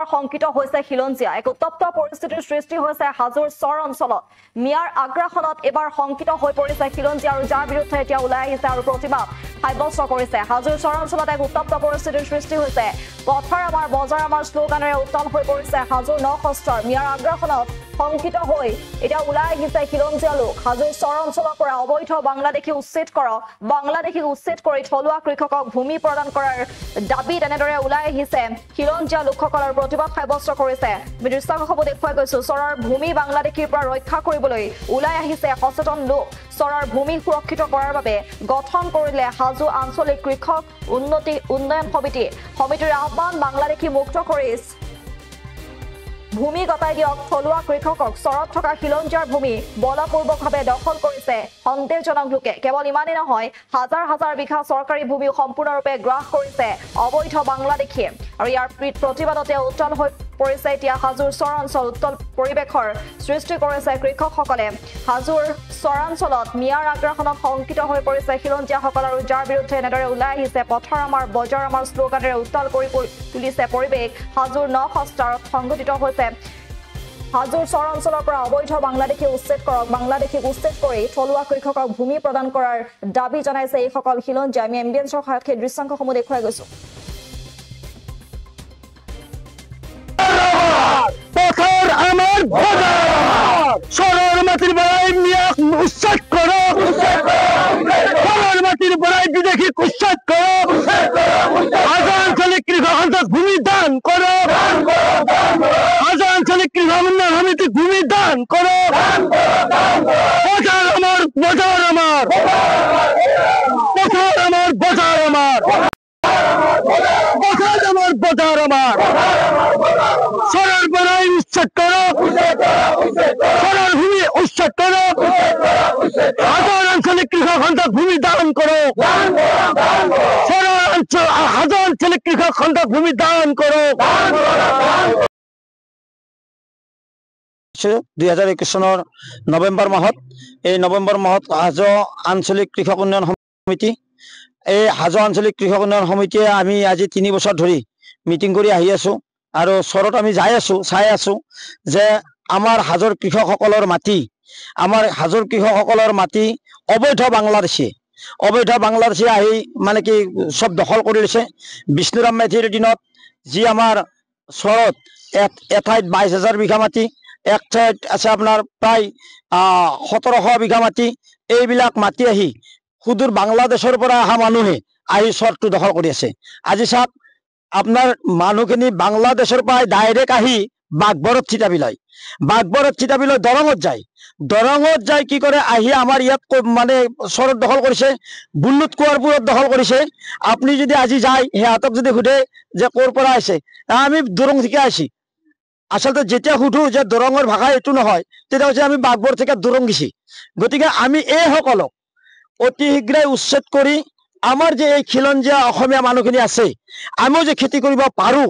শংকিত হৈছে খিলঞ্জীয়া এক উত্তপ্ত পৰিস্থিতিৰ সৃষ্টি হৈছে হাজোৰ চৰ অঞ্চলত মিয়াৰ আগ্ৰাসনত এবাৰ শংকিত হৈ পৰিছে খিলঞ্জীয়া আৰু যাৰ বিৰুদ্ধে এতিয়া ওলাই আহিছে আৰু প্ৰতিবাদ সাব্যস্ত কৰিছে হাজোৰ চৰ অঞ্চলত এক উত্তপ্ত পৰিস্থিতিৰ সৃষ্টি হৈছে পথাৰ আমাৰ বজাৰ আমাৰ শ্লোগানেৰে উত্তাল হৈ পৰিছে হাজোৰ নখস্তৰ মিয়াৰ আগ্ৰাসনত শংকিত হৈ এতিয়া ওলাই আহিছে খিলঞ্জীয়া লোক হাজোৰ চৰ অঞ্চলৰ পৰা অবৈধ বাংলাদেশী উচ্ছেদ কৰক বাংলাদেশী উচ্ছেদ কৰি থলুৱা কৃষকক ভূমি প্ৰদান কৰাৰ দাবী তেনেদৰে ওলাই আহিছে খিলঞ্জীয়া লোকসকলৰ প্ৰতিবাদ সাব্যস্ত কৰিছে দৃশ্যাংশসমূহ দেখুৱাই গৈছো চৰৰ ভূমি বাংলাদেশীৰ পৰা ৰক্ষা কৰিবলৈ ওলাই আহিছে সচেতন লোক চৰৰ ভূমি সুৰক্ষিত কৰাৰ বাবে গঠন কৰিলে হাজো আঞ্চলিক কৃষক উন্নয়ন সমিতিৰ আহ্বান বাংলাদেশী মুক্ত কৰি ভূমি গতাই দিয়ক থলুৱা কৃষকক চৰত থকা খিলঞ্জীয়াৰ ভূমি বলপূৰ্বকভাৱে দখল কৰিছে সন্দেহজনক লোকে কেৱল ইমানেই নহয় হাজাৰ হাজাৰ বিঘা চৰকাৰী ভূমি সম্পূৰ্ণৰূপে গ্ৰাস কৰিছে অবৈধ বাংলাদেশীয়ে আৰু ইয়াৰ প্ৰতিবাদতে উত্তাল হৈ পৰিছে এতিয়া হাজোৰ চৰ অঞ্চল উত্তাল পৰিৱেশৰ সৃষ্টি কৰিছে কৃষকসকলে হাজোৰ চৰ অঞ্চলত মিয়াৰ আগ্ৰাসনত শংকিত হৈ পৰিছে খিলঞ্জীয়াসকল আৰু যাৰ বিৰুদ্ধে এনেদৰে ওলাই আহিছে পথাৰ আমাৰ বজাৰ আমাৰ শ্লোগানেৰে উত্তাল কৰি তুলিছে পৰিৱেশ হাজোৰ নখস্তাৰত সংঘটিত হৈছে হাজোৰ চৰ অঞ্চলৰ পৰা অবৈধ বাংলাদেশী উচ্ছেদ কৰক বাংলাদেশীক উচ্ছেদ কৰি থলুৱা কৃষকক ভূমি প্ৰদান কৰাৰ দাবী জনাইছে এইসকল খিলঞ্জীয়া আমি এম্বিয়েন্সৰ সহায়ত সেই দৃশ্যাংশসমূহ দেখুৱাই গৈছো আমার সরর মাটির বড়াই মিয়াক উচ্ছেদ করো সরর মাটির বড়াই বিদেশি উচ্ছেদ করো হাজো আঞ্চলিক কৃষক সন্তোষ ভূমি দান করো হাজো আঞ্চলিক কৃষক উন্নয়ন সমিতি ভূমি দান করো বজার আমার বজার আমার বজার আমার বজার আমার বজার আমার বজার আমার সরল বড়াই উচ্ছেদ করো সরল ভূমি উচ্ছেদ করো হাজার আঞ্চলিক কৃষক সন্তোষ ভূমি দান করো হাজার আঞ্চলিক কৃষক সন্তোষ ভূমি দান করো 2021 চনৰ নৱেম্বৰ মাহত এই নৱেম্বৰ মাহত হাজো আঞ্চলিক কৃষক উন্নয়ন সমিতি এই হাজো আঞ্চলিক কৃষক উন্নয়ন সমিতিয়ে আমি আজি 3 বছৰ ধৰি মিটিং কৰি আহি আছো আৰু চৰত আমি চাই আছো যে আমাৰ হাজোৰ কৃষকসকলৰ মাটি আমাৰ হাজোৰ কৃষকসকলৰ মাটি অবৈধ বাংলাদেশী আহি মানে কি সব দখল কৰি লৈছে বিষ্ণুৰাম মেধিৰ দিনত যি আমাৰ চৰত এঠাইত 22,000 বিঘা মাটি এক ঠাইত আছে আপোনাৰ প্ৰায় 1700 বিঘা মাটি এইবিলাক মাটি আহি সুদূৰ বাংলাদেশৰ পৰা অহা মানুহে আহি চৰটো দখল কৰি আছে আজি চাওক আপনাৰ মানুহখিনি বাংলাদেশেৰ পৰা ডাইৰেক্ট আহি বাঘবৰত চিতাবি লয় দৰঙত যায় কি কৰে আহি আমাৰ ইয়াত মানে চৰত দখল কৰিছে বুল্লুত কুয়াৰপুৰত দখল কৰিছে আপনি যদি আজি যায় সিহঁতক যদি সোধে যে ক'ৰ পৰা আছে আমি দৰং থেকে আছি আসলতে যেতিয়া সুধো যে দৰঙৰ ভাষা এইটো নহয় তেতিয়া কৈছে আমি বাঘবৰ থেকে দৰং গেছি গতিকে আমি এইসকলক অতি শীঘ্ৰে উচ্ছেদ কৰি আমাৰ যে এই খিলঞ্জীয়া অসমীয়া মানুহখিনি আছে আমিও যে খেতি কৰিব পাৰো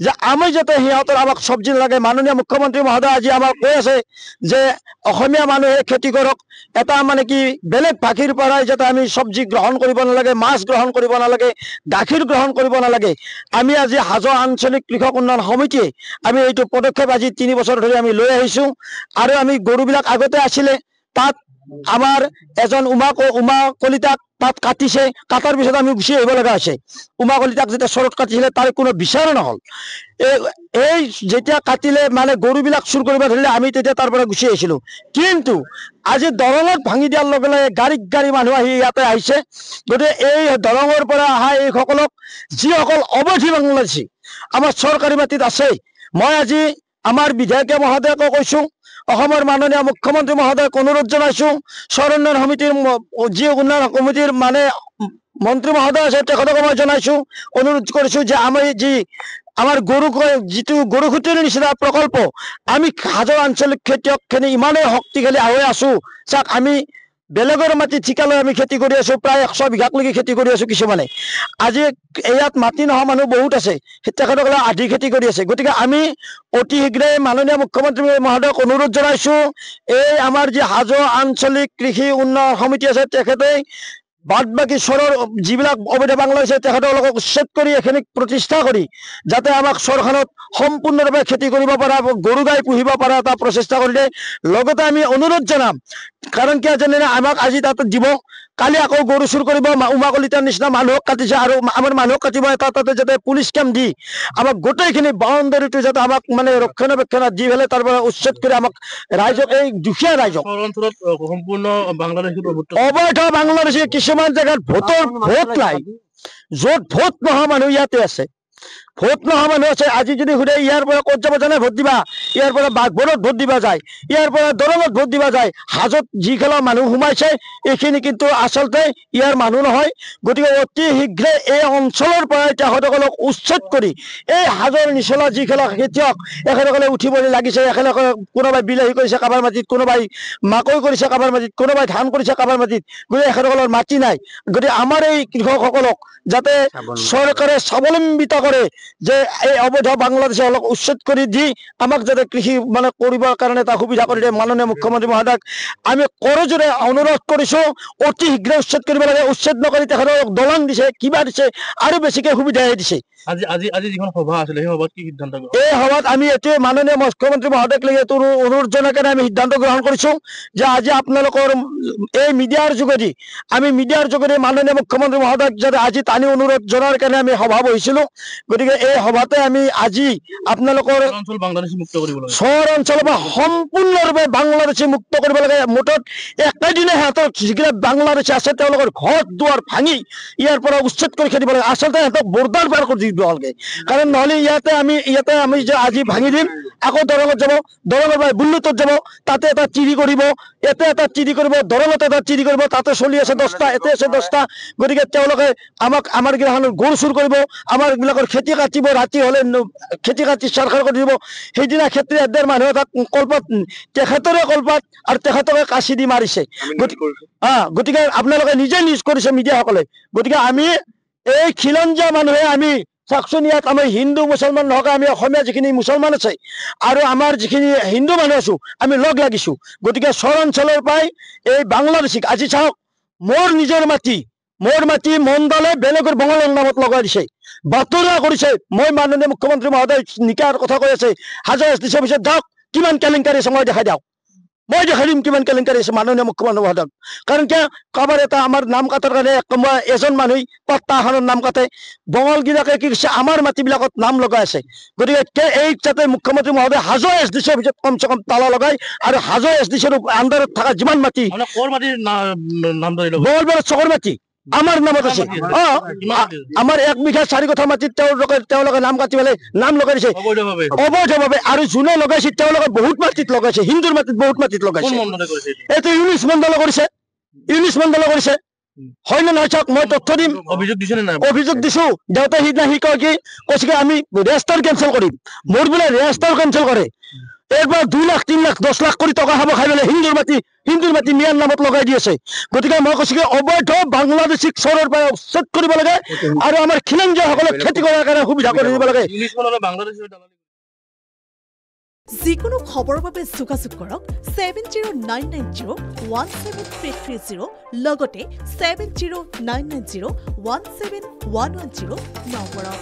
যে আমি যাতে সিহঁতৰ আমাক সবজি নালাগে মাননীয় মুখ্যমন্ত্ৰী মহোদয় আজি আমাক কৈ আছে যে অসমীয়া মানুহে খেতি কৰক এটা মানে কি বেলেগ ভাষীৰ পৰাই যাতে আমি সবজি গ্ৰহণ কৰিব নালাগে মাছ গ্ৰহণ কৰিব নালাগে গাখীৰ গ্ৰহণ কৰিব নালাগে আমি আজি হাজো আঞ্চলিক কৃষক উন্নয়ন সমিতিয়ে আমি এইটো পদক্ষেপ আজি 3 বছৰ ধৰি আমি লৈ আহিছো আৰু আমি গৰুবিলাক আগতে আছিলে তাত আমাৰ এজন উমা কলিতাক তাত কাটিছে কাটাৰ পিছত আমি গুছি আহিব লগা আছে উমা কলিতাক যেতিয়া চৰত কাটিছিলে তাৰ কোনো বিচাৰ নহল এই যেতিয়া কাটিলে মানে গৰুবিলাক চুৰ কৰিব ধৰিলে আমি তেতিয়া তাৰ পৰা গুছি আহিছিলো কিন্তু আজি দৰঙত ভাঙি দিয়াৰ লগে লগে গাড়ী মানুহ আহি ইয়াতে আহিছে গতিকে এই দৰঙৰ পৰা অহা এইসকলক যিসকল অবৈধ বাংলাদেশী আমাৰ চৰকাৰী মাটিত আছে মই আজি আমাৰ বিধায়ক মহোদয়ক কৈছো অসমৰ মাননীয় মুখ্যমন্ত্ৰী মহোদয়ক অনুৰোধ জনাইছো চৰ উন্নয়ন সমিতিৰ যি উন্নয়ন কমিটিৰ মানে মন্ত্ৰী মহোদয় আছে তেখেতক মই জনাইছো অনুৰোধ কৰিছো যে আমি যি আমাৰ যিটো গৰু খুঁটিৰ নিচিনা প্ৰকল্প আমি হাজো আঞ্চলিক খেতিয়কখিনি ইমানেই শক্তিশালী হৈ আছো চাওক আমি বেলেগৰ মাটি ঠিকা লৈ আমি খেতি কৰি আছো প্ৰায় 100 বিঘালৈকে খেতি কৰি আছো কিছুমানে আজি ইয়াত মাটি নোহোৱা মানুহ বহুত আছে তেখেতসকলে আধি খেতি কৰি আছে গতিকে আমি অতি শীঘ্ৰে মাননীয় মুখ্যমন্ত্ৰী মহোদয়ক অনুৰোধ জনাইছো এই আমাৰ যি হাজো আঞ্চলিক কৃষি উন্নয়ন সমিতি আছে তেখেতে বাদ বাকী চৰৰ যিবিলাক অবৈধ বাংলাদেশে তেখেতলোকক উচ্ছেদ কৰি এখিনি প্ৰতিষ্ঠা কৰি যাতে আমাক চৰখনত সম্পূৰ্ণৰূপে খেতি কৰিব পৰা গৰু গাই পুহিব পৰা এটা প্ৰচেষ্টা কৰিলে লগতে আমি অনুৰোধ জনাম কাৰণ কিয় জানে আমাক আজি তাতে দিব কালি আকৌ গৰু চুৰ কৰিব উমা কলিতাৰ নিচিনা মানুহক কাটিছে আৰু আমাৰ মানুহক কাটিব এটা তাতে যাতে পুলিচ কেম্প দি আমাক গোটেইখিনি বাউণ্ডাৰীটো যাতে আমাক মানে ৰক্ষণাবেক্ষণত দি পেলাই তাৰ পৰা উচ্ছেদ কৰি আমাক ৰাইজক এই দুখীয়া ৰাইজক সম্পূৰ্ণ বাংলাদেশী অবৈধ বাংলাদেশী কিছুমান জেগাত ভোট নাই য'ত ভোট নোহোৱা মানুহ ইয়াতে আছে ভোট নোহোৱা মানুহ আছে আজি যদি সুধে ইয়াৰ পৰা ক'ত যাব জানে ভোট দিবা ইয়াৰ পৰা বাঘবৰত ভোট দিবা যায় ইয়াৰ পৰা দৰঙত ভোট দিবা যায় হাজত যিখেলা মানুহ সোমাইছে এইখিনি কিন্তু আচলতে ইয়াৰ মানুহ নহয় গতিকে অতি শীঘ্ৰে এই অঞ্চলৰ পৰা তেখেতসকলক উচ্ছেদ কৰি এই হাজৰ নিচলা যিখেলা খেতিয়ক এখেতসকলে উঠিবলৈ লাগিছে এখেতসকলে কোনোবাই বিলাহী কৰিছে কাৰোবাৰ মাটিত কোনোবাই মাকৈ কৰিছে কাৰোবাৰ মাটিত কোনোবাই ধান কৰিছে কাৰোবাৰ মাটিত গতিকে এখেতসকলৰ মাটি নাই গতিকে আমাৰ এই কৃষকসকলক যাতে চৰকাৰে স্বাৱলম্বিত কৰে যে এই অবৈধ বাংলাদেশে অলপ উচ্ছেদ কৰি দি আমাক যাতে কৃষি মানে কৰিবৰ কাৰণে এটা সুবিধা কৰি দিয়ে মাননীয় মুখ্যমন্ত্ৰী মহোদয়ক আমি কৰজোৰে অনুৰোধ কৰিছো অতি শীঘ্ৰে উচ্ছেদ কৰিব লাগে উচ্ছেদ নকৰি তেখেতক দলং দিছে কিবা দিছে আৰু বেছিকে সুবিধাহে দিছে আজি যিখন সভা আছিলে সেই সভাত কি সিদ্ধান্ত এই সভাত আমি এতিয়া মাননীয় মুখ্যমন্ত্ৰী মহোদয়ক লৈ এইটো অনুৰোধ জনাই আমি সিদ্ধান্ত গ্ৰহণ কৰিছো যে আজি আপোনালোকৰ এই মিডিয়াৰ যোগেদি আমি মিডিয়াৰ যোগেদি মাননীয় মুখ্যমন্ত্ৰী মহোদয়ক যাতে আজি টানি অনুৰোধ জনাৰ কাৰণে আমি সভা বহিছিলো গতিকে এই সভাতে আমি আজি আপোনালোকৰ অঞ্চল বাংলাদেশী মুক্ত কৰিব লাগে চহৰ অঞ্চলৰ পৰা সম্পূৰ্ণৰূপে বাংলাদেশী মুক্ত কৰিব লাগে মুঠত একেদিনে সিহঁতৰ যিবিলাক বাংলাদেশী আছে তেওঁলোকৰ ঘৰ দুৱাৰ ভাঙি ইয়াৰ পৰা উচ্ছেদ কৰি খেদিব লাগে আচলতে সিহঁতক বৰ্ডাৰ পাৰ কৰি দিব লাগে কাৰণ নহ'লে ইয়াতে আমি যে আজি ভাঙি দিম আকৌ দৰঙত যাব দৰঙৰ পৰা বুল্লুতত যাব তাতে এটা চিৰি কৰিব এতে এটা চিৰি কৰিব দৰঙত এটা চিৰি কৰিব তাতে চলি আছে 10টা এতে আছে 10টা গতিকে তেওঁলোকে আমাৰ গিলাখনৰ গৰু চুৰ কৰিব আমাৰ বিলাকৰ খেতি কাটিব ৰাতি হ'লে খেতি কাটি চৰকাৰ কৰি দিব সেইদিনা খেতি এডেৰ মানুহ এটা কলপাত তেখেতৰে কলপাত আৰু তেখেতকে কাচি দি মাৰিছে গতিকে আপোনালোকে নিজে নিউজ কৰিছে মিডিয়াসকলে গতিকে আমি এই খিলঞ্জীয়া মানুহে আমি চাওকচোন ইয়াত আমাৰ হিন্দু মুছলমান নহওক আমি অসমীয়া যিখিনি মুছলমান আছে আৰু আমাৰ যিখিনি হিন্দু মানুহ আছো আমি লগ লাগিছো গতিকে চৰ অঞ্চলৰ পৰাই এই বাংলাদেশীক আজি চাওক মোৰ নিজৰ মাটি মণ্ডলে বেলেগৰ বঙলৰ নামত লগাই দিছে বাতৰা কৰিছে মই মাননীয় মুখ্যমন্ত্ৰী মহোদয় নিকাৰ কথা কৈ আছে হাজাৰ এছডিচি অফিচত যাওক কিমান কেলেংকাৰী আছে মই দেখাই দিওঁ মই দেখাই দিম কিমান কেলেংকাৰী আছে মাননীয় মুখ্যমন্ত্ৰী মহোদয়ক কাৰণ কিয় কাৰোবাৰ এটা আমাৰ নাম কাটাৰ কাৰণে এজন মানুহ পট্টা এখনৰ নাম কাটে বঙলগিলাকে কি কৰিছে আমাৰ মাটিবিলাকত নাম লগাই আছে গতিকে এই যাতে মুখ্যমন্ত্ৰী মহোদয় হাজৰ এছডিচি অফিচত কমচে কম তালা লগাই আৰু হাজৰ এছডিচিৰ আণ্ডাৰত থকা যিমান মাটি বঙলবাৰৰ চকৰ মাটি আমাৰ নামত আছে আমাৰ 1 বিঘা 4 কঠা মাটিত তেওঁলোকে নাম কাটি পেলাই নাম লগাই দিছে অবৈধভাৱে আৰু যোনে লগাইছে তেওঁলোকে বহুত মাটিত লগাইছে হিন্দুৰ মাটিত বহুত মাটিত লগাইছে এইটো ইউনিছ মণ্ডলে কৰিছে হয় নে নহয় চাওক মই তথ্য দিম অভিযোগ দিছো দেউতাই সিদিনা সি কয় কি কৈছে আমি ৰেজিষ্টাৰ কেঞ্চেল কৰিম মোৰ বোলে ৰেজিষ্টাৰ কেঞ্চেল কৰে এরপর 2 লাখ 3 লাখ 10 লাখ করে টাকা খাব খাই পেলে হিন্দুর মাটি মিয়ার নামত লগাই দিয়েছে গতিকে মই কৈছো কি অবৈধ বাংলাদেশী চৰৰ পৰা উচ্ছেদ কৰিব লাগে আৰু আমাৰ খিলঞ্জীয়াসকলক খেতি কৰাৰ কাৰণে সুবিধা কৰি দিব লাগে যিকোনো খবৰৰ বাবে যোগাযোগ কৰক 7099017330 লগতে 7099017110 নম্বৰত